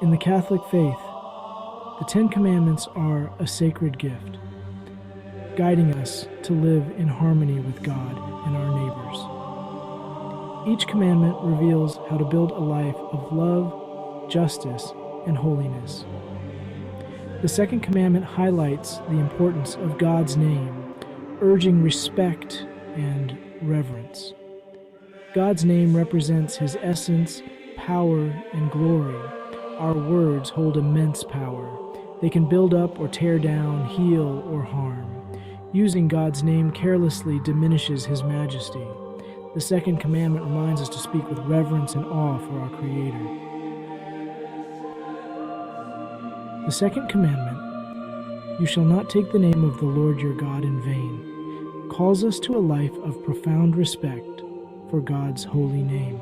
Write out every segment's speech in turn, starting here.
In the Catholic faith, the Ten Commandments are a sacred gift, guiding us to live in harmony with God and our neighbors. Each commandment reveals how to build a life of love, justice, and holiness. The Second Commandment highlights the importance of God's name, urging respect and reverence. God's name represents His essence, power, and glory. Our words hold immense power. They can build up or tear down, heal or harm. Using God's name carelessly diminishes His majesty. The Second Commandment reminds us to speak with reverence and awe for our Creator. The Second Commandment, "You shall not take the name of the Lord your God in vain," calls us to a life of profound respect for God's holy name.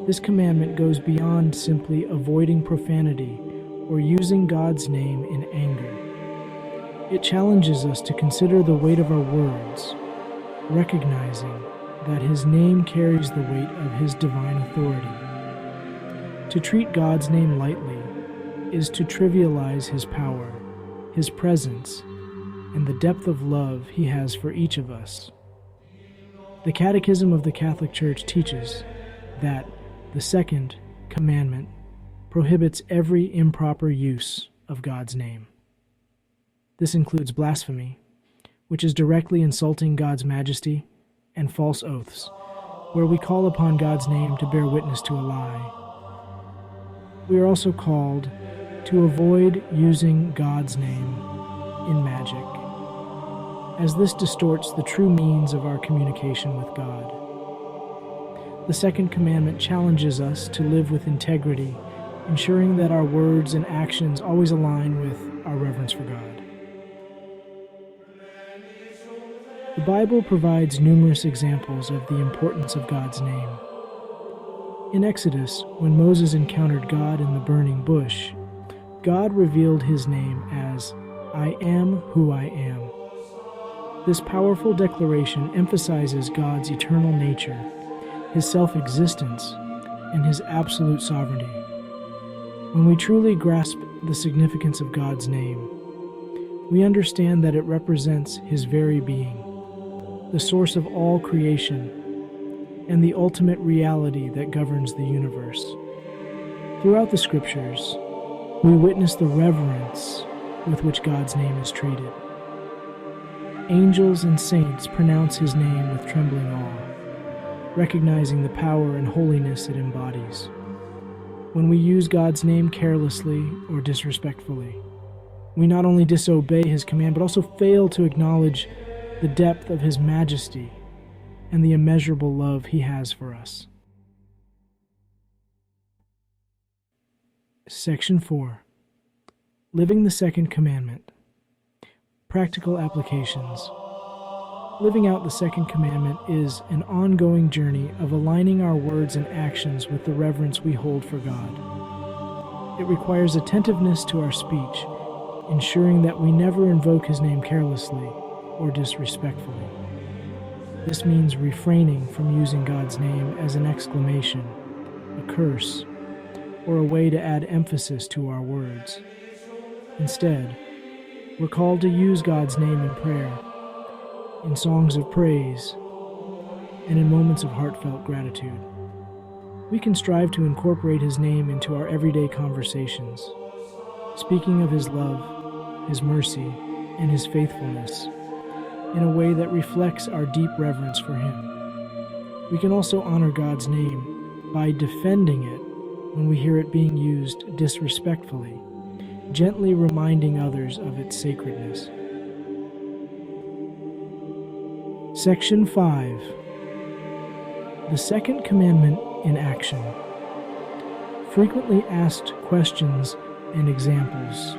This commandment goes beyond simply avoiding profanity or using God's name in anger. It challenges us to consider the weight of our words, recognizing that His name carries the weight of His divine authority. To treat God's name lightly is to trivialize His power, His presence, and the depth of love He has for each of us. The Catechism of the Catholic Church teaches that the Second Commandment prohibits every improper use of God's name. This includes blasphemy, which is directly insulting God's majesty, and false oaths, where we call upon God's name to bear witness to a lie. We are also called to avoid using God's name in magic, as this distorts the true means of our communication with God. The Second Commandment challenges us to live with integrity, ensuring that our words and actions always align with our reverence for God. The Bible provides numerous examples of the importance of God's name. In Exodus, when Moses encountered God in the burning bush, God revealed His name as, "I am who I am." This powerful declaration emphasizes God's eternal nature, His self-existence, and His absolute sovereignty. When we truly grasp the significance of God's name, we understand that it represents His very being, the source of all creation, and the ultimate reality that governs the universe. Throughout the Scriptures, we witness the reverence with which God's name is treated. Angels and saints pronounce His name with trembling awe, recognizing the power and holiness it embodies. When we use God's name carelessly or disrespectfully, we not only disobey His command, but also fail to acknowledge the depth of His majesty and the immeasurable love He has for us. Section 4. Living the Second Commandment. Practical applications. Living out the Second Commandment is an ongoing journey of aligning our words and actions with the reverence we hold for God. It requires attentiveness to our speech, ensuring that we never invoke His name carelessly or disrespectfully. This means refraining from using God's name as an exclamation, a curse, or a way to add emphasis to our words. Instead, we're called to use God's name in prayer, in songs of praise, and in moments of heartfelt gratitude. We can strive to incorporate His name into our everyday conversations, speaking of His love, His mercy, and His faithfulness in a way that reflects our deep reverence for Him. We can also honor God's name by defending it when we hear it being used disrespectfully, gently reminding others of its sacredness. Section 5. The Second Commandment in Action. Frequently asked questions and examples.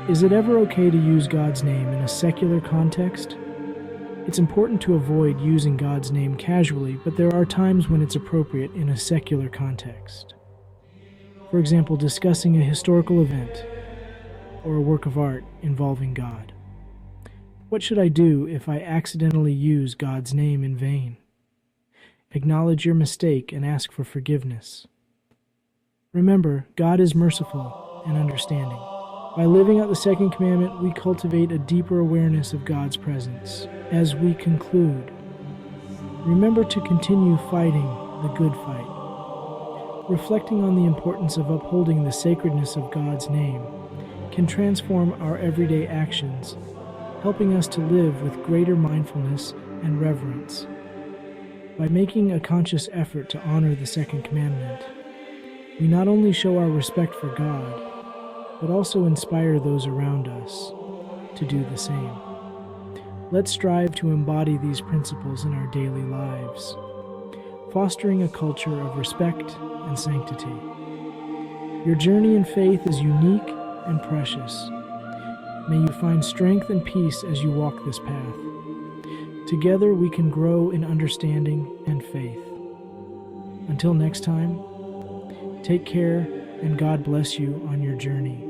Is it ever okay to use God's name in a secular context? It's important to avoid using God's name casually, but there are times when it's appropriate in a secular context. For example, discussing a historical event or a work of art involving God. What should I do if I accidentally use God's name in vain? Acknowledge your mistake and ask for forgiveness. Remember, God is merciful and understanding. By living out the Second Commandment, we cultivate a deeper awareness of God's presence. As we conclude, remember to continue fighting the good fight. Reflecting on the importance of upholding the sacredness of God's name can transform our everyday actions, helping us to live with greater mindfulness and reverence. By making a conscious effort to honor the Second Commandment, we not only show our respect for God, but also inspire those around us to do the same. Let's strive to embody these principles in our daily lives, fostering a culture of respect and sanctity. Your journey in faith is unique and precious. May you find strength and peace as you walk this path. Together we can grow in understanding and faith. Until next time, take care and God bless you on your journey.